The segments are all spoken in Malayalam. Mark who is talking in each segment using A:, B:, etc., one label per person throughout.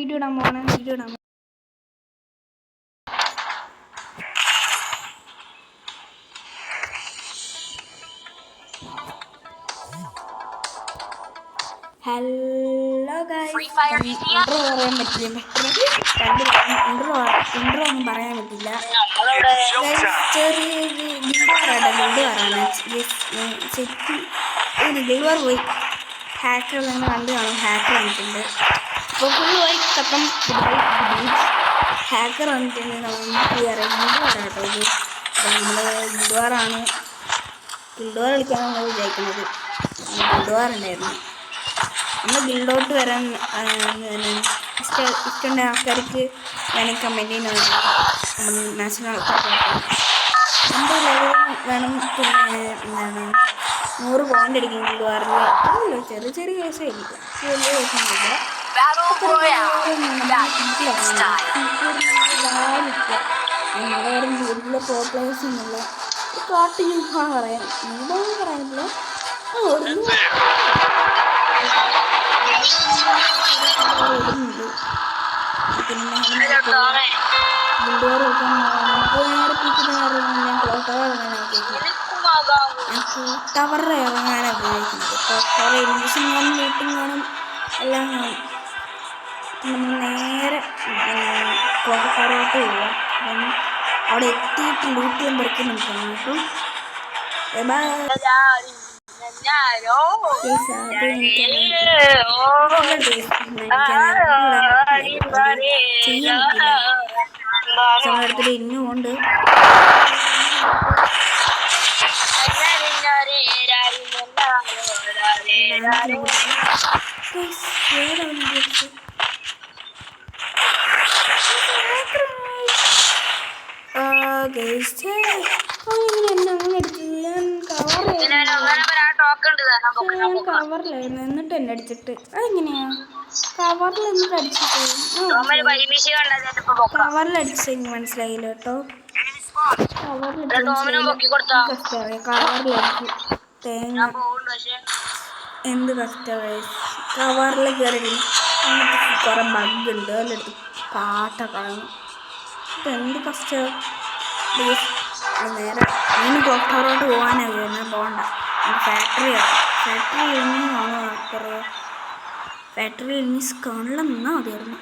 A: വീഡിയോ ഇടാൻ പോകണം. ഹലോ ഗൈസ്, ഇൻട്രോ പറയാൻ പറ്റില്ല. ഇൻട്രോ ഒന്നും പറയാൻ പറ്റില്ല. ചെറിയൊരു ഗിൽവാർ പോയി. ഹാക്കർ നിങ്ങൾ കണ്ടു കാണും. ഹാക്കർ വന്നിട്ടുണ്ട്. അപ്പോൾ ഫുൾ പോയി തപ്പം ഹാക്കർ വന്നിട്ടുണ്ട്. നമുക്ക് ഗിൽവാറാണ് കേട്ടോ. ഇത് നമ്മൾ ഗിൽവാറാണ്. ഗിൽവാർ കളിക്കാൻ നമ്മൾ വിചാരിക്കുന്നത്. ഗിൽവാർ ഉണ്ടായിരുന്നു. നമ്മൾ ഗിൽഡോട്ട് വരാൻ ഇഷ്ടമുള്ള ആൾക്കാർക്ക് വേണമെങ്കിൽ കമൻറ്റ് ചെയ്യുന്നതാണ്. നമ്മൾ നാഷണൽ എൻ്റെ ലെവൽ വേണം. പിന്നെ എന്താണ് 100 പോയിൻ്റ് അടിക്കും ഗിൽഡോറിന്. ചെറിയ കേസായിരിക്കും, വലിയ കേസൊന്നുമില്ല. നമ്മുടെ വീട്ടിലെ പ്രോപ്ലേഴ്സ് ഒന്നുമില്ല. കാട്ടിൽ പറയാം, എന്താണെന്ന് പറയാനില്ല. ടവറിൽ ഇറങ്ങാനാണ് ഉപയോഗിക്കുന്നത്. ടവർ ഇംഗ്ലീഷും കാണും, വീട്ടും കാണും, എല്ലാം കാണും. നമ്മൾ നേരെ ടവറോട്ട് പോവുക. അപ്പം അവിടെ എത്തിയിട്ട് ലൂട്ട് ചെയ്യുമ്പോഴേക്കും നമുക്ക് നോക്കും. അടുത്തിട്ട് ഇന്നും ഉണ്ട്. കവറിലായിരുന്നു എന്നിട്ട് എന്നെ അടിച്ചിട്ട്. അതെങ്ങനെയാ കവറിൽ എന്നിട്ട് അടിച്ചിട്ട്? കവറിലടിച്ച എനിക്ക് മനസ്സിലായില്ല കേട്ടോ. കവറിലടിച്ചു തേങ്ങ എന്ത് കഷ്ടമായി. കവറിൽ കയറി കുറെ ബഗ് ഉണ്ട്. അതിലെടുത്ത് പാട്ടൊക്കെ എന്ത് കഷ്ടം. നേരെ ഇനി ഡോക്ടറോട്ട് പോകാനാണ്. പോകണ്ട, ഫാക്ടറിയാണ്. ഫാക്ടറി കഴിഞ്ഞ് കാണുക. ഫാക്ടറി കഴിഞ്ഞ് കാണാൻ നിന്നാൽ മതിയായിരുന്നു.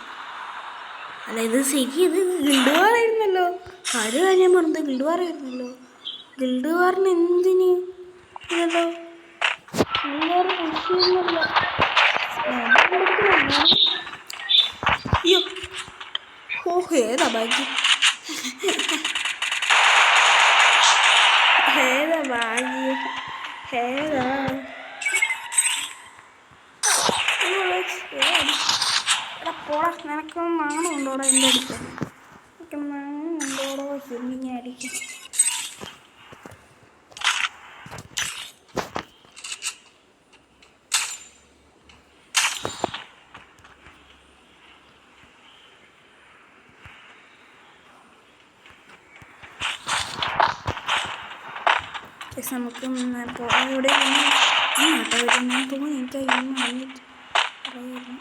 A: അല്ല ഇത് ശരി, ഇത് ഗിൽഡുവാറായിരുന്നല്ലോ. കാര്യം പറഞ്ഞത് ഗിൽഡുവാറായിരുന്നല്ലോ. ഗിൽഡുവാറിന് എന്തിന് ഇതല്ലോ. ഗിൽഡുവാർ കൺഫ്യൂഷനല്ല. അയ്യോ ഏതാ ഭാഗ്യം, ഏതാ ഭാഗ്യം, ഏതാ പോടാ. നിനക്ക് നാണം ഉണ്ടോടാ എൻ്റെ അടുത്ത്? എനിക്ക് നാണം ഉണ്ടോടോ ഇങ്ങനെ അടിക്കും. നമുക്ക് ഇവിടെ തോന്നി എനിക്ക് ഇന്ന് വന്നിട്ട് പറയായിരുന്നു.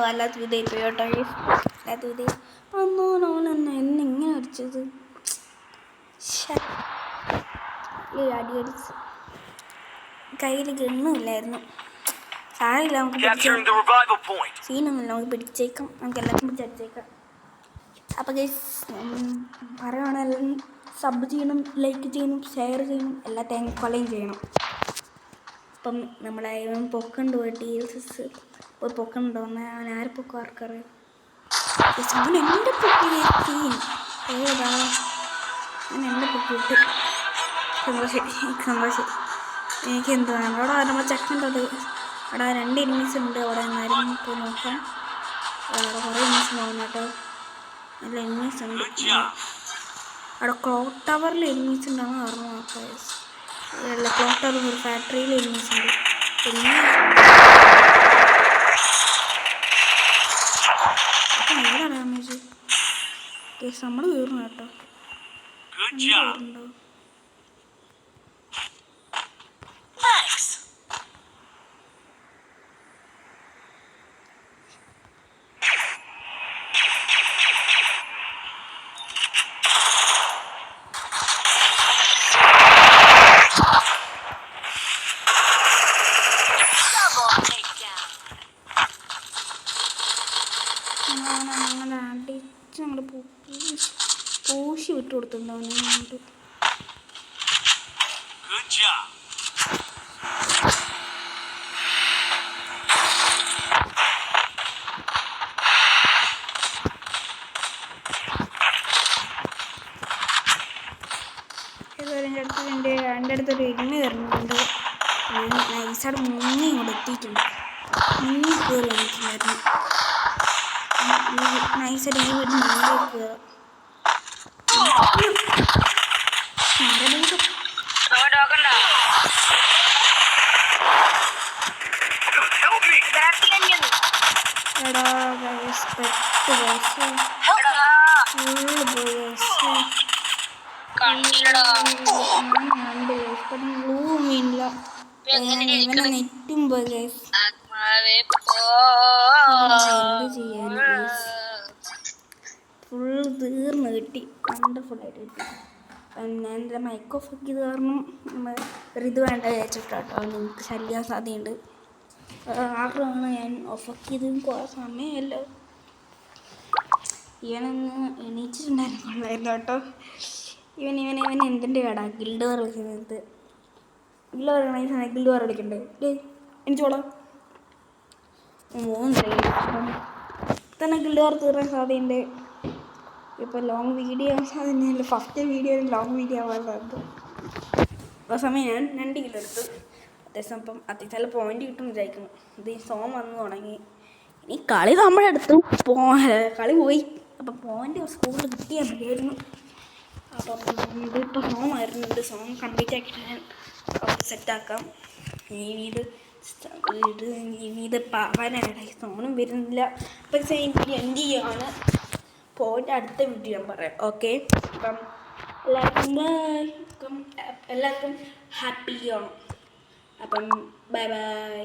A: വല്ലാത്ത വിധയിൽ പോയോട്ടോ. വല്ലാത്ത വിധയിൽ എന്നിങ്ങനെ അടിച്ചത്. അടിയടിച്ച് കയ്യിൽ ഗണ്ണുമില്ലായിരുന്നു. സാരില്ല, നമുക്ക് സീനൊന്നുമില്ല. നമുക്ക് പിടിച്ചേക്കാം, നമുക്ക് എല്ലാവർക്കും പിടിച്ചടിച്ചേക്കാം. അപ്പോൾ ഗൈസ് പറയുകയാണെങ്കിൽ സബ് ചെയ്യണം, ലൈക്ക് ചെയ്യണം, ഷെയർ ചെയ്യണം, എല്ലാ കൊലയും ചെയ്യണം. അപ്പം നമ്മളെ പൊക്കണ്ട് പോയിട്ട് ഒരു പൊക്കണ്ടോന്ന് അവൻ ആരെ പൊക്കം ആർക്കറിയാം. അവൻ എൻ്റെ പൊക്കി ഏതാ അവൻ എൻ്റെ പൊക്കിയിട്ട് സന്തോഷം. എനിക്ക് എന്താണ് അവിടെ നമ്മൾ ചെക്കൻ്റെ അത് അവിടെ 2 എനിമീസ് ഉണ്ട്. അവിടെ എന്നാലും പോയി നോക്കാം. അവിടെ കുറേ എനിമീസ് നോക്കണം കേട്ടോ. നല്ല എനിമീസ് ഉണ്ട്. അവിടെ ക്ലോക്ക് ടവറിൽ എനിമീസ് ഉണ്ടാകുന്ന പറഞ്ഞു നോക്കാം. ക്ലോക്ക് ടവർ ഫാക്ടറിയിൽ എനിമീസ് ഉണ്ട്. പിന്നെ നമ്മൾ തീർന്നു കേട്ടോ. തീർന്നുണ്ടോ? അങ്ങനെ അടിച്ച് ഞങ്ങൾ പൂശി വിട്ടു കൊടുത്തിട്ടുണ്ടോ അങ്ങോട്ട്. എൻ്റെ അടുത്തൊരു എരുമ വരുന്നുണ്ട്. നൈസായിട്ട് മുങ്ങി ഇങ്ങോട്ട് എത്തിയിട്ടുണ്ട്. മുങ്ങി കയറി വന്നിട്ടുണ്ടായിരുന്നു. നൈസായിട്ട് ഈ വീട്ടിൽ മുങ്ങി കയറുക. എടാ പെട്ട് ബ്ലൂമില്ല ഇവനെ നെറ്റും പോയി. എന്ത് ചെയ്യാൻ, ഫുള്ള് തീർന്ന് കിട്ടി. വണ്ടർഫുള്ളായിട്ട് കിട്ടി. പിന്നെ എൻ്റെ മൈക്ക് ഓഫ് ആക്കിയത് കാരണം നമ്മൾ ഇത് വേണ്ട വെച്ചിട്ടാട്ടോ. നിങ്ങൾക്ക് ശല്യം സാധ്യതയുണ്ട്. ആഗ്രഹമാണ് ഞാൻ ഓഫാക്കിയത്. കുറേ സമയമല്ലോ. ഇവനൊന്ന് എണീച്ചിട്ടുണ്ടായിരുന്നു കേട്ടോ. ഇവൻ എന്തിൻ്റെ കേടാ ഗിൽഡ് വാർ കളിക്കുന്നത്. ഗിൽഡ് വാർ കളിക്കുന്ന ഗിൽഡ് വാർ കളിക്കണ്ടേ? എനിച്ചോടാ തന്നെ ഗിൽഡ് വാർ തീർക്കാൻ സാധ്യതയുണ്ട്. ഇപ്പോൾ ലോങ് വീഡിയോ സാധ്യതയില്ല. ഫസ്റ്റ് വീഡിയോ ലോങ് വീഡിയോ ആവാൻ സാധ്യത. ആ സമയം ഞാൻ 2 കിലോ എടുത്തു. അത്യാവശ്യം അപ്പം അത്യാവശ്യം പോയിന്റ് കിട്ടും വിചാരിക്കുന്നു. ഇത് സോം വന്ന് തുടങ്ങി. ഇനി കളി നമ്മുടെ അടുത്ത് കളി പോയി. അപ്പം പോയിന്റ് സ്കൂളിൽ കിട്ടിയാൽ മതിയായിരുന്നു. അപ്പം ഇതിപ്പോൾ സോം വരുന്നുണ്ട്. സോം കംപ്ലീറ്റ് ആക്കിയിട്ട് ഞാൻ സെറ്റാക്കാം. ഇത് പാവാനായി സോണും വരുന്നില്ല. പക്ഷേ എനിക്ക് എൻഡ് ചെയ്യുകയാണ്. പോയിന്റ് അടുത്ത വീഡിയോ ഞാൻ പറയാം. ഓക്കെ, അപ്പം എല്ലാവർക്കും ഹാപ്പി ആണ്. അപ്പം ബൈ ബൈ.